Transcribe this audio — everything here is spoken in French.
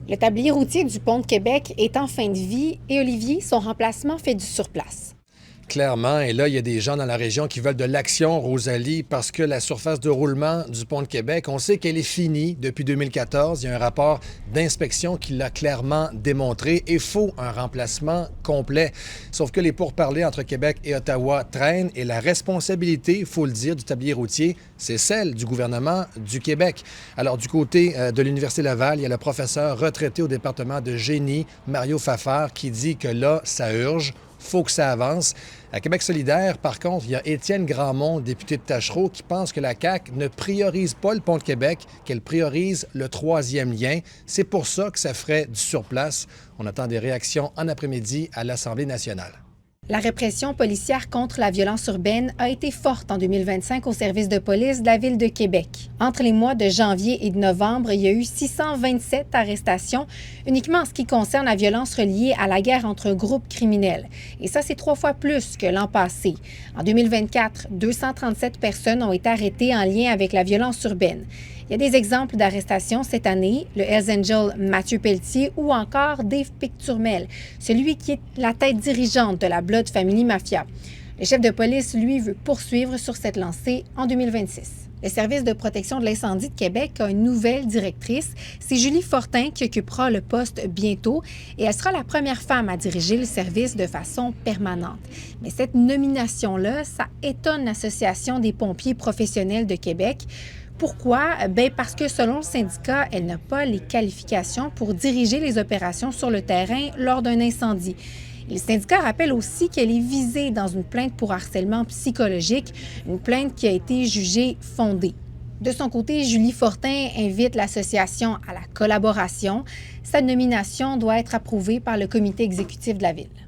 Le tablier routier du pont de Québec est en fin de vie et Olivier, son remplacement, fait du surplace. Clairement, et là, il y a des gens dans la région qui veulent de l'action, Rosalie, parce que la surface de roulement du pont de Québec, on sait qu'elle est finie depuis 2014. Il y a un rapport d'inspection qui l'a clairement démontré et faut un remplacement complet. Sauf que les pourparlers entre Québec et Ottawa traînent et la responsabilité, il faut le dire, du tablier routier, c'est celle du gouvernement du Québec. Alors, du côté de l'Université Laval, il y a le professeur retraité au département de génie, Mario Fafard, qui dit que là, ça urge. Faut que ça avance. À Québec solidaire, par contre, il y a Étienne Grandmont, député de Tachereau, qui pense que la CAQ ne priorise pas le pont de Québec, qu'elle priorise le troisième lien. C'est pour ça que ça ferait du surplace. On attend des réactions en après-midi à l'Assemblée nationale. La répression policière contre la violence urbaine a été forte en 2025 au service de police de la Ville de Québec. Entre les mois de janvier et de novembre, il y a eu 627 arrestations, uniquement en ce qui concerne la violence reliée à la guerre entre groupes criminels. Et ça, c'est 3 fois plus que l'an passé. En 2024, 237 personnes ont été arrêtées en lien avec la violence urbaine. Il y a des exemples d'arrestations cette année, le Hells Angel Mathieu Pelletier ou encore Dave Picturmel, celui qui est la tête dirigeante de la Blood Family Mafia. Le chef de police, lui, veut poursuivre sur cette lancée en 2026. Le service de protection de l'incendie de Québec a une nouvelle directrice. C'est Julie Fortin qui occupera le poste bientôt et elle sera la première femme à diriger le service de façon permanente. Mais cette nomination-là, ça étonne l'Association des pompiers professionnels de Québec. Pourquoi? Bien parce que selon le syndicat, elle n'a pas les qualifications pour diriger les opérations sur le terrain lors d'un incendie. Et le syndicat rappelle aussi qu'elle est visée dans une plainte pour harcèlement psychologique, une plainte qui a été jugée fondée. De son côté, Julie Fortin invite l'association à la collaboration. Sa nomination doit être approuvée par le comité exécutif de la Ville.